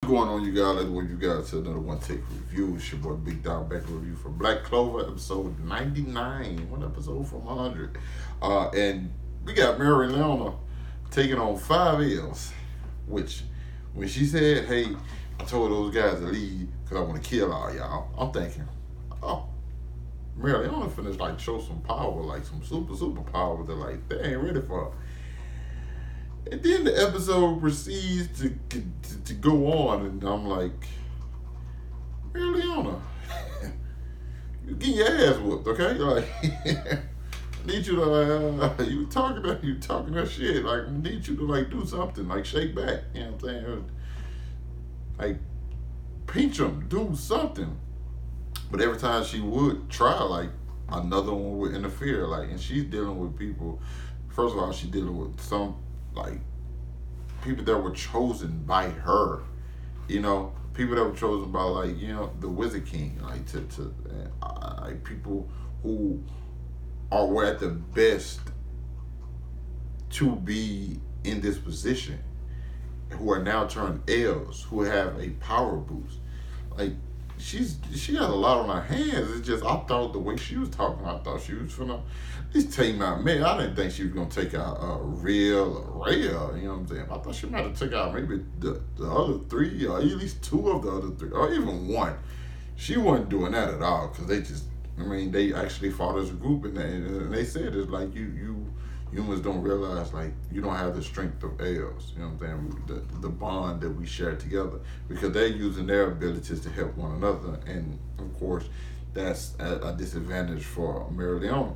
going on, you guys? Let's welcome you guys to another One Take Review. It's your boy Big Dog back with a review for Black Clover, episode 99. One episode from 100. And we got Mereleona taking on 5 elves, which, when she said, hey, I told those guys to leave because I want to kill all y'all, I'm thinking, oh, Mereleona finna like show some power, like some super power that like they ain't ready for. And then the episode proceeds to go on, and I'm like, Mereleona, you getting your ass whooped, okay? Like, I need you to you talking that shit. Like, I need you to like do something, like shake back. You know what I'm saying? Like, pinch them, do something. But every time she would try, like another one would interfere. Like, and she's dealing with people. First of all, she's dealing with some like people that were chosen by her, you know, people that were chosen by like, you know, the Wizard King, like like people who were at the best to be in this position, who are now turned elves, who have a power boost. Like, she got a lot on her hands. It's just, I thought the way she was talking, I thought she was finna at least take my man. I didn't think she was gonna take out Real or Rhea, you know what I'm saying? I thought she might have took out maybe the other 3, or at least 2 of the other 3, or even 1. She wasn't doing that at all, because they actually fought as a group, and they said it's like you humans don't realize, like, you don't have the strength of elves, you know what I'm saying? The bond that we share together, because they're using their abilities to help one another, and of course that's a disadvantage for Mereleona.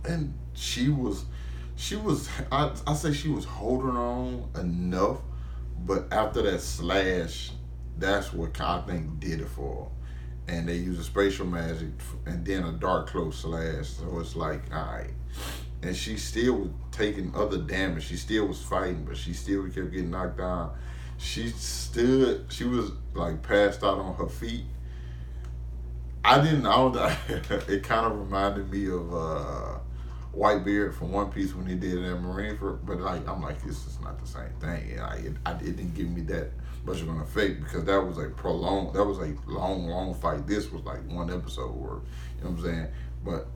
And she was I say she was holding on enough, but after that slash, that's what I think did it for her. And they used a spatial magic and then a dark cloak slash, so it's like, all right. And she still was taking other damage. She still was fighting, but she still kept getting knocked down. She was like passed out on her feet. It kind of reminded me of Whitebeard from One Piece when he did that Marine but like, I'm like, this is not the same thing. It didn't give me that much of an effect, because that was a long fight. This was like 1 episode worth, you know what I'm saying? But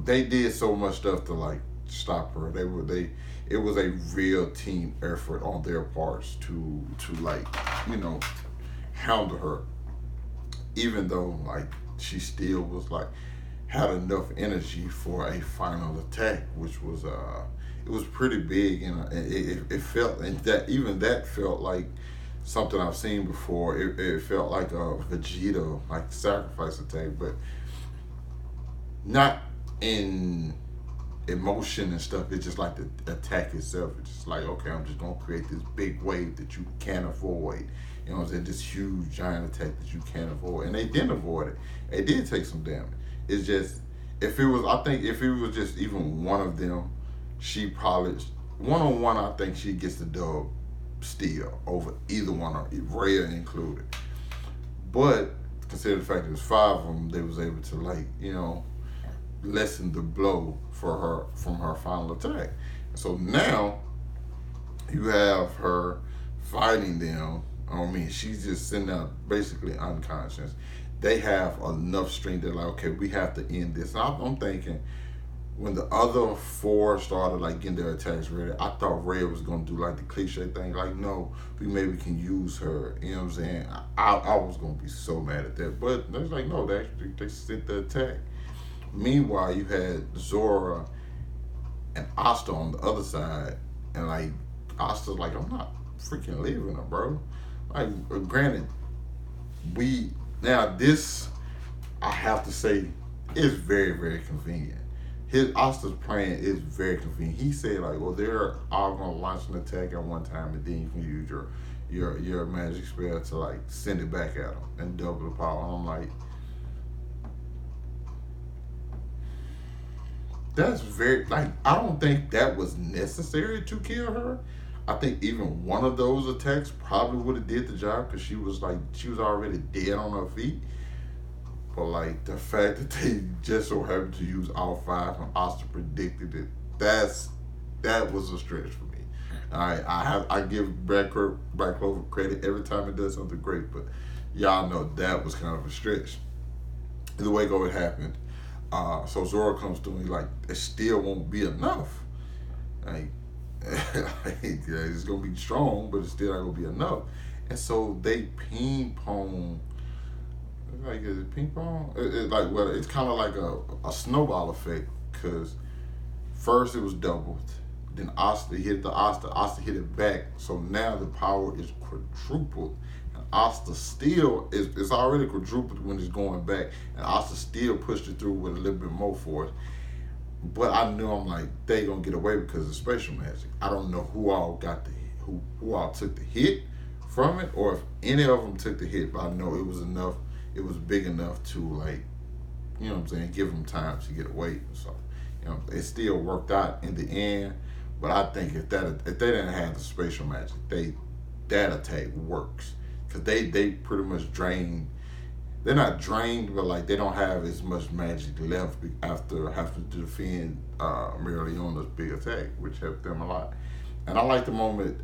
they did so much stuff to like stop her. It was a real team effort on their parts to like, you know, handle her, even though like she still was like had enough energy for a final attack, which was it was pretty big, and it felt, and that felt like something I've seen before. It felt like a Vegeta like sacrifice attack, but not in emotion and stuff. It's just like the attack itself. It's just like, okay, I'm just gonna create this big wave that you can't avoid. You know what I'm saying? This huge giant attack that you can't avoid. And they didn't avoid it. They did take some damage. It's just, if it was just even one of them, she probably, one-on-one, I think she gets the dub still over either one, or Rhea included. But consider the fact that it was 5 of them, they was able to, like, you know, lessen the blow for her from her final attack. So now you have her fighting them. I mean, she's just sitting out basically unconscious. They have enough strength that like, okay, we have to end this. And I'm thinking, when the other 4 started like getting their attacks ready, I thought Rhea was gonna do like the cliche thing, like, no, we maybe can use her. You know what I'm saying? I was gonna be so mad at that, but they was like, no, they sent the attack. Meanwhile, you had Zora and Asta on the other side, and like Asta's like, I'm not freaking leaving her, bro. Like, granted, this, I have to say, is very, very convenient. Asta's plan is very convenient. He said like, well, they're all gonna launch an attack at one time, and then you can use your magic spell to like send it back at them and double the power. And I'm like, that's very, like, I don't think that was necessary to kill her. I think even one of those attacks probably would have did the job, because she was already dead on her feet. But like, the fact that they just so happened to use all 5 and Asta predicted it, that was a stretch for me. I give Black Clover credit every time it does something great, but y'all know that was kind of a stretch. The way go it happened. So Zora comes to me like it still won't be enough. Like yeah, it's gonna be strong, but it's still not gonna be enough. And so they ping pong. Like is it ping pong? Like well, it's kind of like a snowball effect because first it was doubled, then Asta hit Asta hit it back. So now the power is quadrupled. And Asta still it's already quadrupled when it's going back, and Asta still pushed it through with a little bit more force. But I knew I'm like they gonna get away because of spatial magic. I don't know who all got the who all took the hit from it, or if any of them took the hit. But I know it was enough. It was big enough to like, you know what I'm saying, give them time to get away. So, you know, it still worked out in the end. But I think if they didn't have the spatial magic, that attack works because they pretty much drained. They're not drained, but like they don't have as much magic left after having to defend Mereleona's big attack, which helped them a lot. And I like the moment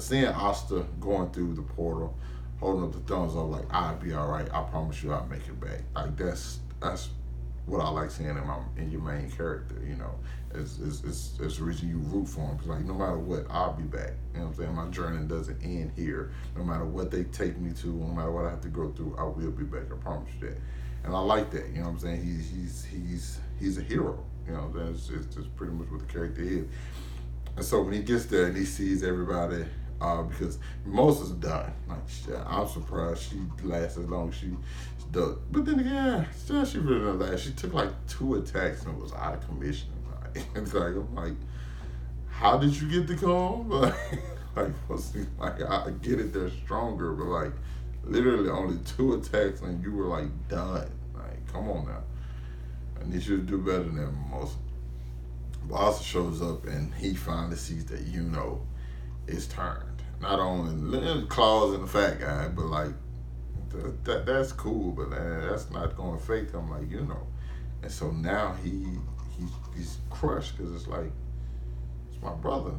seeing Asta going through the portal, holding up the thumbs up like I'll be all right. I promise you I'll make it back. Like that's what I like seeing in your main character. You know, it's the reason you root for him. Cause like no matter what, I'll be back. You know what I'm saying? My journey doesn't end here. No matter what they take me to, no matter what I have to go through, I will be back. I promise you that. And I like that. You know what I'm saying? He's a hero. You know, that's pretty much what the character is. And so when he gets there and he sees everybody. Because most is done. Like I'm surprised she lasts as long as she does. But then again, still she really didn't last. She took like 2 attacks and was out of commission. Like, it's like I'm like, how did you get the calm? Like I get it, they're stronger, but like literally only 2 attacks and you were like done. Like come on now, I need you to do better than most. Boss shows up and he finally sees that it's turned. Not only claws in the fat guy, but like that's cool, but that's not going to affect him, like And so now he's crushed because it's like it's my brother.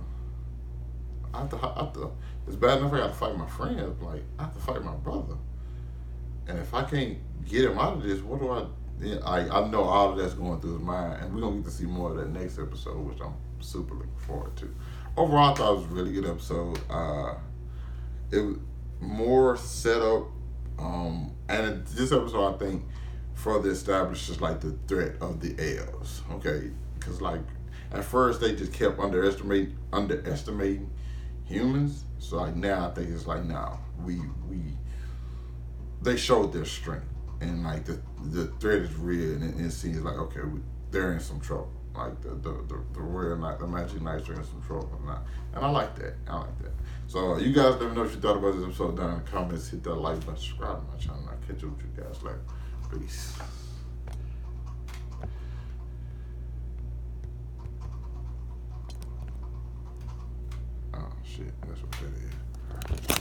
I have to. It's bad enough I got to fight my friends. Like I have to fight my brother, and if I can't get him out of this, what do I? I know all of that's going through his mind, and we're gonna get to see more of that next episode, which I'm super looking forward to. Overall, I thought it was a really good episode. It was more setup, and this episode I think further establishes like the threat of the elves. Okay, because like at first they just kept underestimating humans. So like now I think it's like now they showed their strength, and like the threat is real, and it seems like okay, they're in some trouble. Like the royal knight, the magic knights are in some trouble now, and I like that. So you guys let me know what you thought about this episode down in the comments. Hit that like button, subscribe to my channel. I'll catch up with you guys later. Peace. Oh shit, that's what that is.